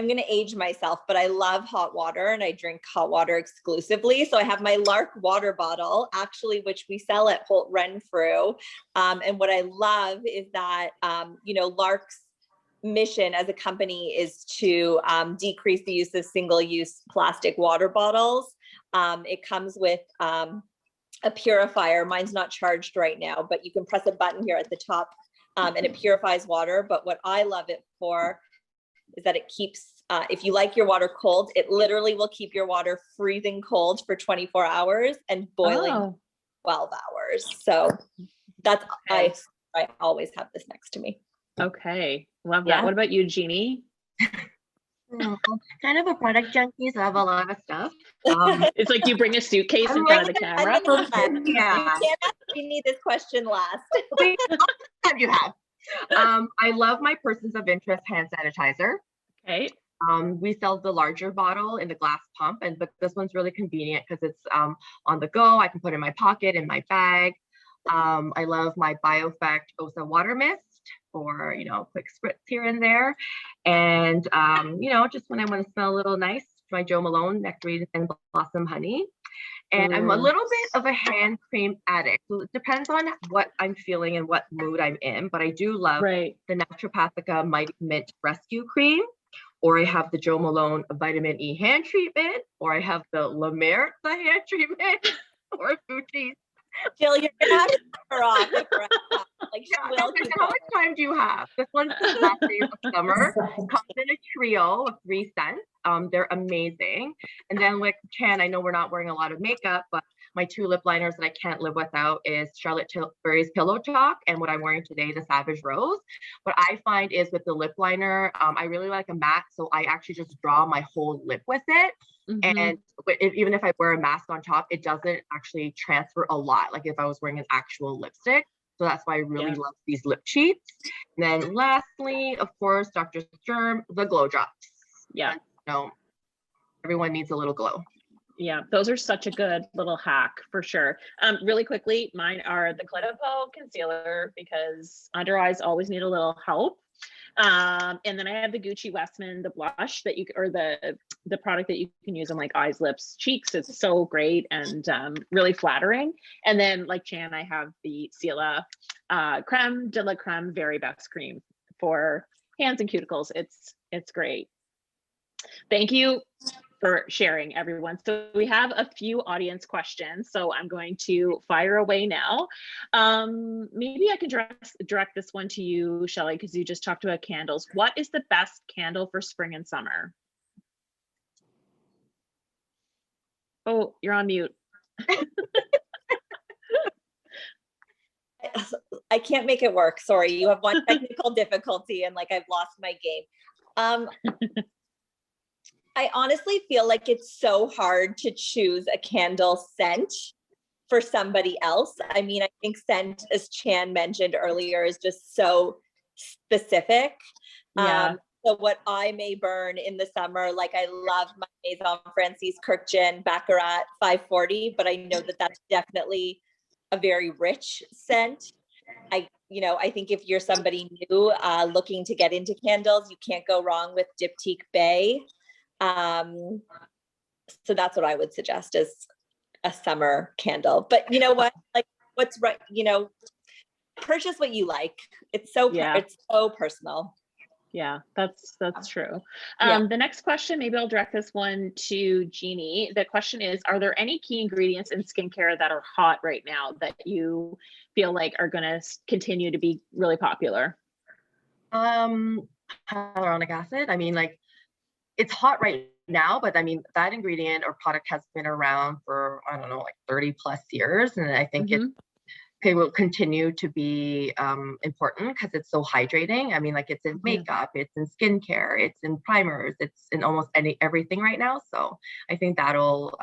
going to age myself, but I love hot water and I drink hot water exclusively. So I have my Lark water bottle, actually, which we sell at Holt Renfrew. And what I love is that, Lark's mission as a company is to decrease the use of single-use plastic water bottles. It comes with a purifier. Mine's not charged right now, but you can press a button here at the top and it purifies water. But what I love it for is that it keeps, if you like your water cold, it literally will keep your water freezing cold for 24 hours and boiling 12 hours. So that's, I always have this next to me. Okay, love that. What about you, Jeannie? Kind of a product junkie, so I have a lot of stuff. It's like you bring a suitcase in front of the camera. You can't ask Jeannie this question last. You have. I love my Persons of Interest hand sanitizer. Okay. We sell the larger bottle in the glass pump, but this one's really convenient because it's on the go. I can put it in my pocket, in my bag. I love my Biofect Osa water mist for, quick spritz here and there. And, just when I want to smell a little nice, my Jo Malone Nectarine and Blossom Honey. And I'm a little bit of a hand cream addict. So it depends on what I'm feeling and what mood I'm in. But I do love the Naturopathica Mighty Mint Rescue Cream, or I have the Jo Malone Vitamin E hand treatment, or I have the La Mer hand treatment, or Fuji's. Jill, you're gonna have to cut her off. Like she will. How much time do you have? This one's the last days of summer. It comes in a trio of 3 scents. They're amazing. And then with Chan, I know we're not wearing a lot of makeup, but my 2 lip liners that I can't live without is Charlotte Tilbury's Pillow Talk and what I'm wearing today, the Savage Rose. What I find is with the lip liner, I really like a matte, so I actually just draw my whole lip with it. And even if I wear a mask on top, it doesn't actually transfer a lot, like if I was wearing an actual lipstick. So that's why I really love these lip sheets. And then lastly, of course, Dr. Sturm, the Glow Drops. Yeah. Everyone needs a little glow. Yeah, those are such a good little hack for sure. Really quickly, mine are the Clé de Peau concealer because under eyes always need a little help. And then I have the Gucci Westman, the blush that the product that you can use on like eyes, lips, cheeks. It's so great and really flattering. And then like Chan, I have the Seala Creme de la Creme Very Best Cream for hands and cuticles. It's great. Thank you for sharing, everyone. So we have a few audience questions, so I'm going to fire away now. Maybe I can direct this one to you, Shelley, because you just talked about candles. What is the best candle for spring and summer? Oh, you're on mute. I can't make it work. Sorry, you have one technical difficulty and like I've lost my game. I honestly feel like it's so hard to choose a candle scent for somebody else. I mean, I think scent, as Chan mentioned earlier, is just so specific. So So what I may burn in the summer, like I love my Maison Francis Kirkchin Baccarat 540, but I know that that's definitely a very rich scent. I think if you're somebody new looking to get into candles, you can't go wrong with Diptyque Bay. So that's what I would suggest as a summer candle. But you know what? Like, what's right? Purchase what you like. It's so personal. Yeah, that's true. Yeah. The next question, maybe I'll direct this one to Jeannie. The question is, are there any key ingredients in skincare that are hot right now that you feel like are going to continue to be really popular? Hyaluronic acid. I mean, like, it's hot right now, but I mean, that ingredient or product has been around for, I don't know, like 30 plus years. And I think it will continue to be important because it's so hydrating. I mean, like, it's in makeup, it's in skincare, it's in primers, it's in almost everything right now. So I think that'll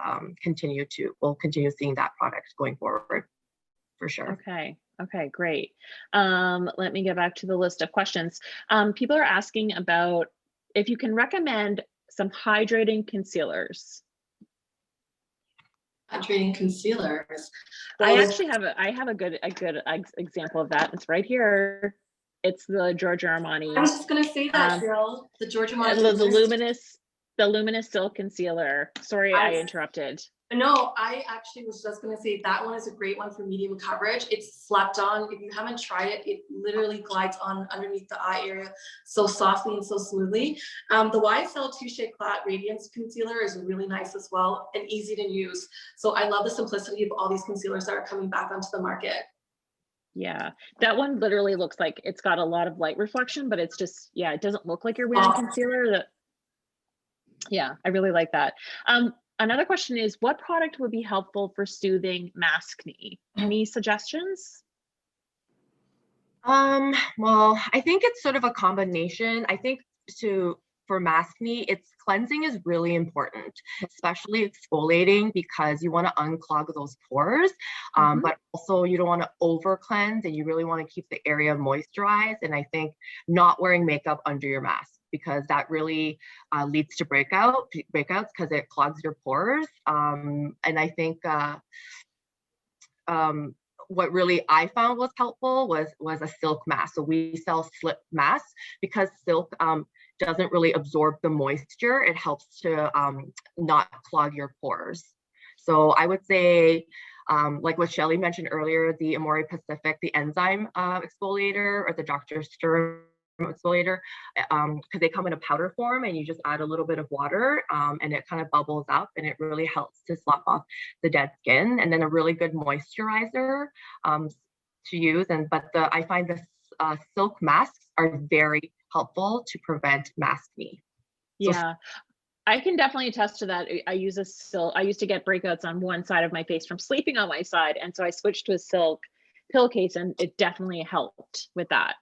we'll continue seeing that product going forward for sure. Okay, great. Let me get back to the list of questions. People are asking about if you can recommend some hydrating concealers. Hydrating concealers. I actually have a good example of that. It's right here. It's the Giorgio Armani. I was just gonna say that, Jill. The Giorgio Armani. The luminous silk concealer. Sorry, I interrupted. No, I actually was just going to say that one is a great one for medium coverage. It's slapped on. If you haven't tried it, it literally glides on underneath the eye area so softly and so smoothly. The YSL Touche Eclat Radiance Concealer is really nice as well and easy to use. So I love the simplicity of all these concealers that are coming back onto the market. Yeah, that one literally looks like it's got a lot of light reflection, but it's just, it doesn't look like you're wearing concealer. Yeah, I really like that. Another question is, what product would be helpful for soothing maskne? Any suggestions? Well, I think it's sort of a combination. I think for maskne, it's cleansing is really important, especially exfoliating, because you want to unclog those pores, but also you don't want to over cleanse, and you really want to keep the area moisturized. And I think not wearing makeup under your mask, because that really leads to breakouts because it clogs your pores. And I think what really I found was helpful was a silk mask. So we sell slip masks because silk doesn't really absorb the moisture. It helps to not clog your pores. So I would say, like what Shelley mentioned earlier, the Amore Pacific, the Enzyme exfoliator, or the Dr. Sturm exfoliator, because they come in a powder form, and you just add a little bit of water, and it kind of bubbles up, and it really helps to slap off the dead skin. And then a really good moisturizer to use. But I find the silk masks are very helpful to prevent maskne. Yeah. I can definitely attest to that. I used to get breakouts on one side of my face from sleeping on my side. And so I switched to a silk pillowcase, and it definitely helped with that.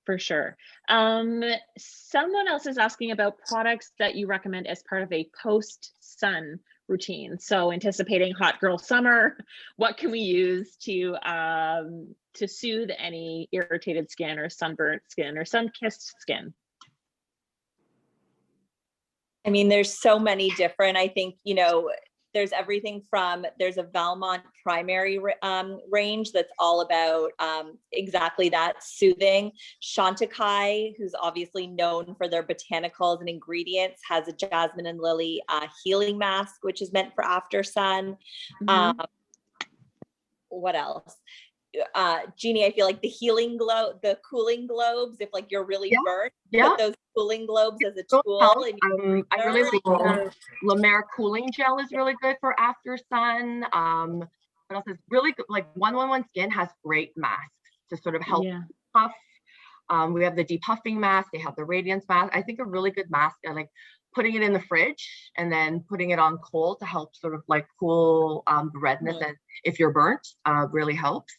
For sure. Someone else is asking about products that you recommend as part of a post-sun routine. So anticipating hot girl summer, what can we use to soothe any irritated skin or sunburnt skin or sun-kissed skin? I mean, there's so many different, I think, there's everything from, there's a Valmont primary range that's all about exactly that, soothing. Chantecaille, who's obviously known for their botanicals and ingredients, has a jasmine and lily healing mask, which is meant for after sun. What else? Jeannie, I feel like the cooling globes, if like you're really burnt, put those cooling globes as a tool. I really like the La Mer cooling gel is really good for after sun. What else is really good? Like 111 Skin has great masks to sort of help puff. We have the depuffing mask. They have the Radiance Mask. I think a really good mask, I like putting it in the fridge and then putting it on cold to help sort of like cool the redness, and if you're burnt, really helps.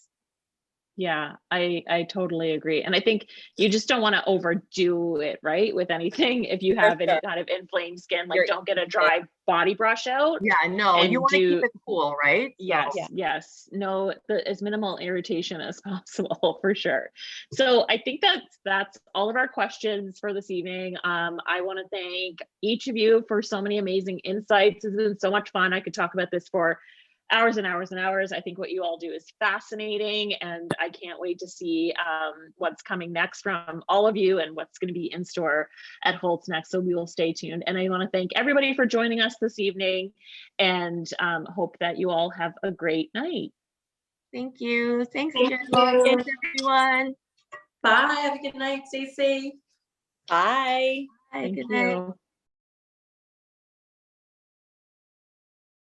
Yeah, I totally agree. And I think you just don't want to overdo it, right? With anything. If you have any sure. kind of inflamed skin, like You're don't get a dry body brush out. Yeah, no, you And want to keep do it cool, right? yes, Yeah. yes. No, as minimal irritation as possible for sure. So I think that's all of our questions for this evening. I want to thank each of you for so many amazing insights. It's been so much fun. I could talk about this for hours and hours and hours. I think what you all do is fascinating, and I can't wait to see what's coming next from all of you and what's going to be in store at Holt's next. So we will stay tuned. And I want to thank everybody for joining us this evening, and hope that you all have a great night. Thank you. Thanks, Thank Jen. you. Thanks, everyone. Bye. Have a good night. Stay safe. Bye. Bye. Thank Good night. you.